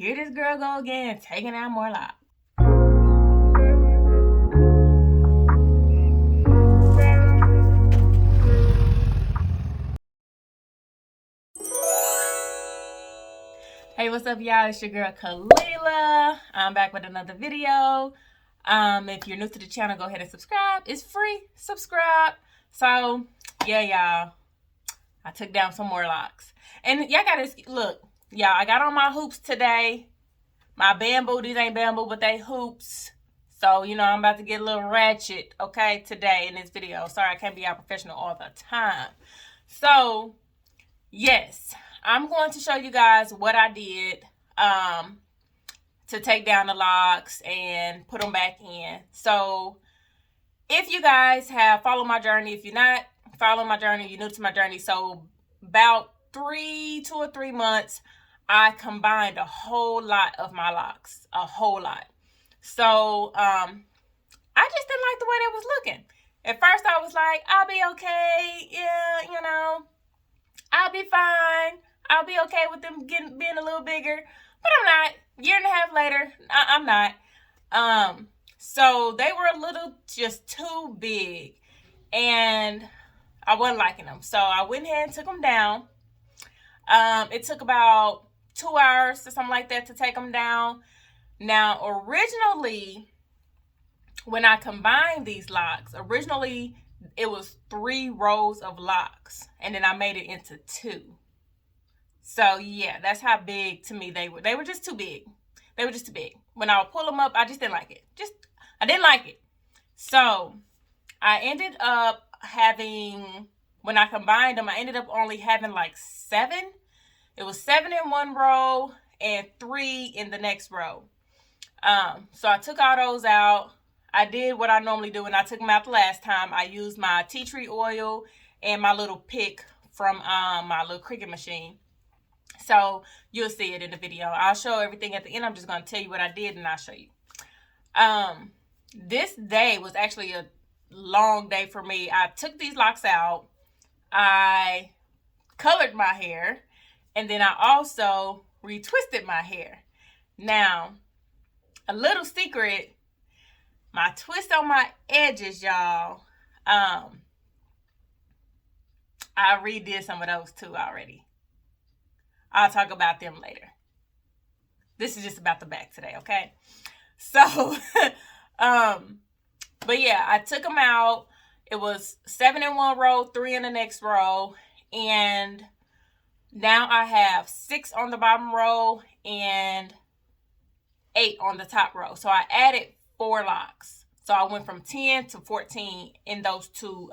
here this girl go again, taking out more locks. Hey, what's up, y'all? It's your girl Taliah. I'm back with another video. If you're new to the channel, go ahead and subscribe. It's free. Subscribe. So yeah, y'all, I took down some more locks, and y'all gotta look, y'all. I got on my hoops today. My bamboo. These ain't bamboo, but they hoops. So you know, I'm about to get a little ratchet, okay, today in this video. Sorry, I can't be out professional all the time. So yes, I'm going to show you guys what I did to take down the locks and put them back in. So if you guys have followed my journey, if you're not following my journey, you're new to my journey. So about 2 or 3 months, I combined a whole lot of my locks, a whole lot. So I just didn't like the way they was looking. At first I was like, I'll be okay. Yeah, you know, I'll be fine. I'll be okay with them being a little bigger, but I'm not. Year and a half later, I'm not. So they were a little just too big, and I wasn't liking them. So I went ahead and took them down. It took about 2 hours or something like that to take them down. Now, originally, when I combined these locks, originally it was 3 rows of locks, and then I made it into 2. So yeah, that's how big to me they were. They were just too big. They were just too big. When I would pull them up, I just didn't like it. I didn't like it. So I ended up having, when I combined them, I ended up only having like 7. It was 7 in one row and 3 in the next row. So I took all those out. I did what I normally do when I took them out the last time. I used my tea tree oil and my little pick from my little Cricut machine. So you'll see it in the video. I'll show everything at the end. I'm just going to tell you what I did and I'll show you. This day was actually a long day for me. I took these locks out. I colored my hair. And then I also retwisted my hair. Now, a little secret. My twist on my edges, y'all. I redid some of those too already. I'll talk about them later. This is just about the back today, okay? So, but yeah, I took them out. It was 7 in one row, 3 in the next row. And now I have 6 on the bottom row and 8 on the top row. So I added 4 locks. So I went from 10 to 14 in those two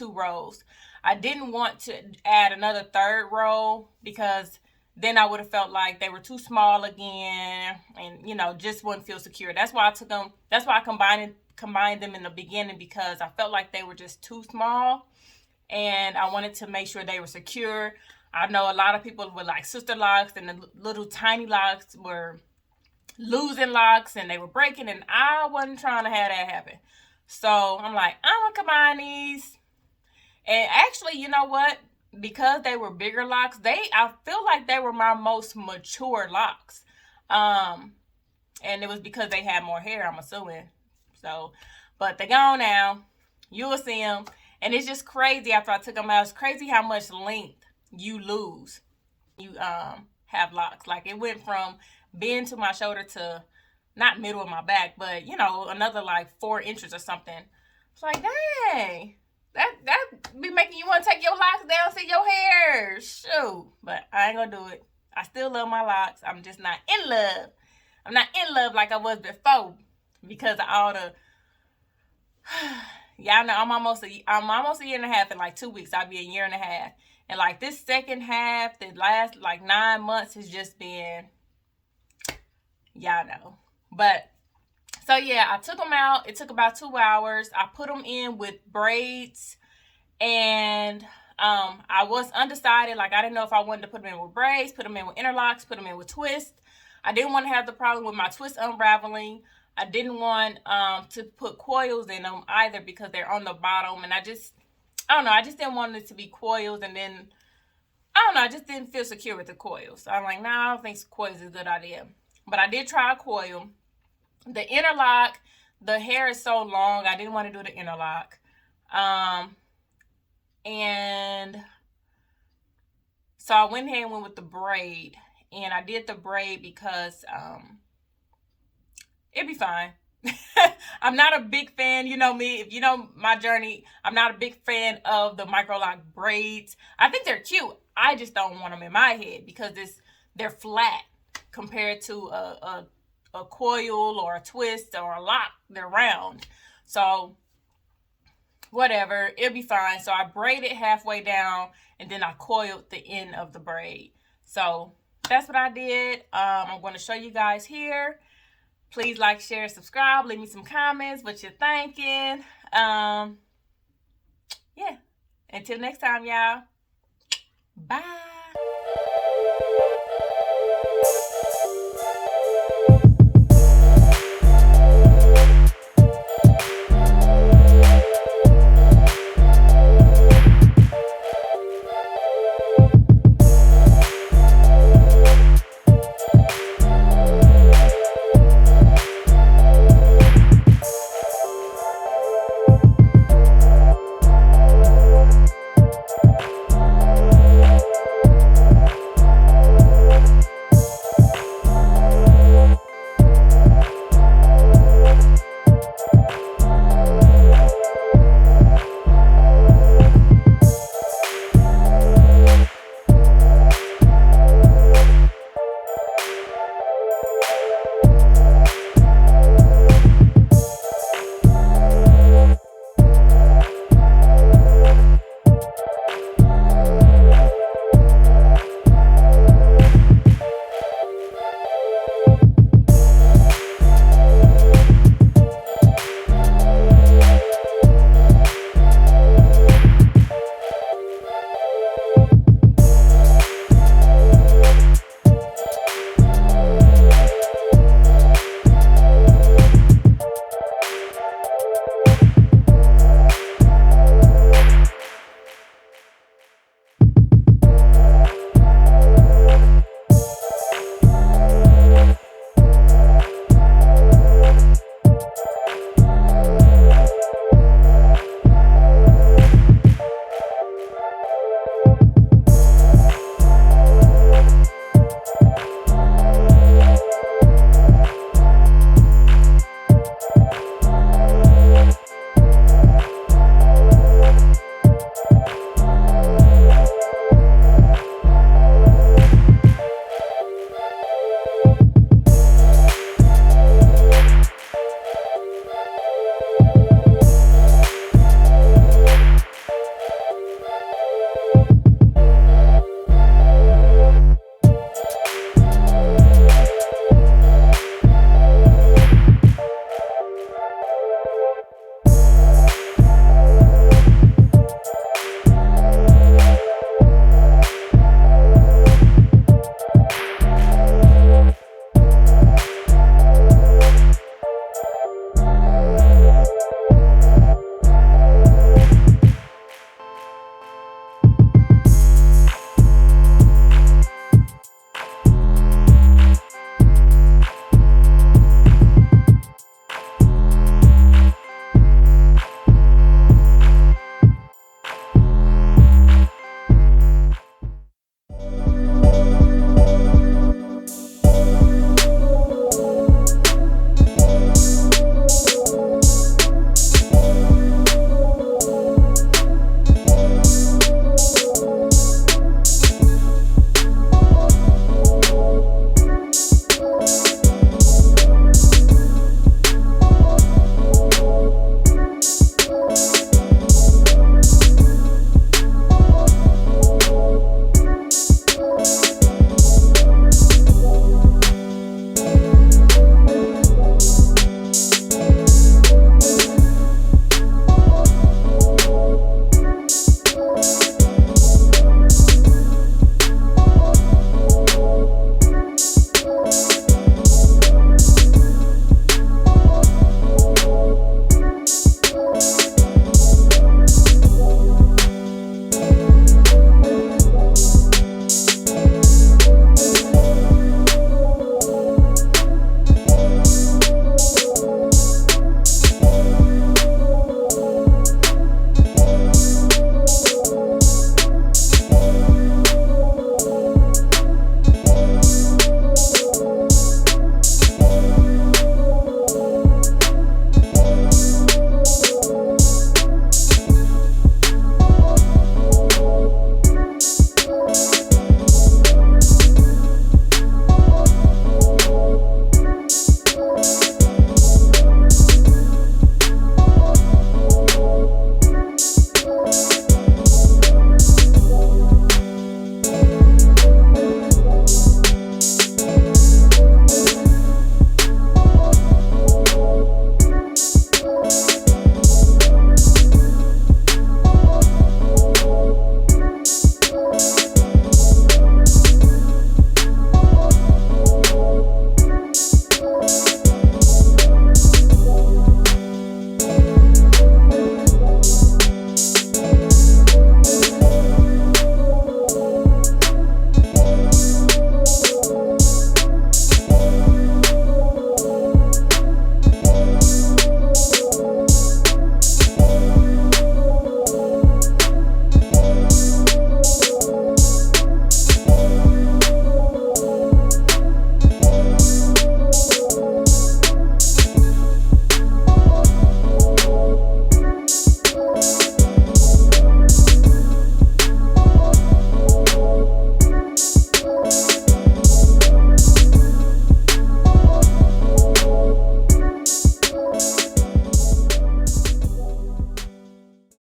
rows. I didn't want to add another 3rd row because then I would have felt like they were too small again, and you know, just wouldn't feel secure. That's why I took them. That's why I combined them in the beginning, because I felt like they were just too small, and I wanted to make sure they were secure. I know a lot of people with like sister locks, and the little tiny locks were losing locks and they were breaking, and I wasn't trying to have that happen. So I'm like, I'm gonna combine these. And actually, you know what? Because they were bigger locks, I feel like they were my most mature locks. And it was because they had more hair, I'm assuming. So, but they're gone now. You will see them. And it's just crazy after I took them out. It's crazy how much length you lose. You have locks. Like, it went from being to my shoulder to not middle of my back, but you know, another like 4 inches or something. It's like, dang. That be making you want to take your locks down, see your hair. Shoot. But I ain't gonna do it. I still love my locks. I'm just not in love. I'm not in love like I was before because of all the y'all know I'm almost a year and a half. In like 2 weeks I'll be a year and a half. And like this second half, the last like 9 months has just been, y'all know. But so yeah, I took them out. It took about 2 hours. I put them in with braids, and I was undecided. Like, I didn't know if I wanted to put them in with braids, put them in with interlocks, put them in with twists. I didn't want to have the problem with my twist unraveling. I didn't want to put coils in them either because they're on the bottom, and I don't know. I just didn't want it to be coils, and then I don't know. I just didn't feel secure with the coils. So I'm like, nah, I don't think coils is a good idea. but I did try a coil. The interlock, the hair is so long, I didn't want to do the interlock. And so I went ahead and went with the braid. And I did the braid because it'd be fine. I'm not a big fan, you know me, if you know my journey, I'm not a big fan of the Microloc braids. I think they're cute. I just don't want them in my head because they're flat compared to a coil or a twist or a lock. They're round. So whatever, it'll be fine. So I braided halfway down and then I coiled the end of the braid. So that's what I did. I'm going to show you guys here. Please like, share, subscribe. Leave me some comments what you're thinking. Yeah. Until next time, y'all. Bye.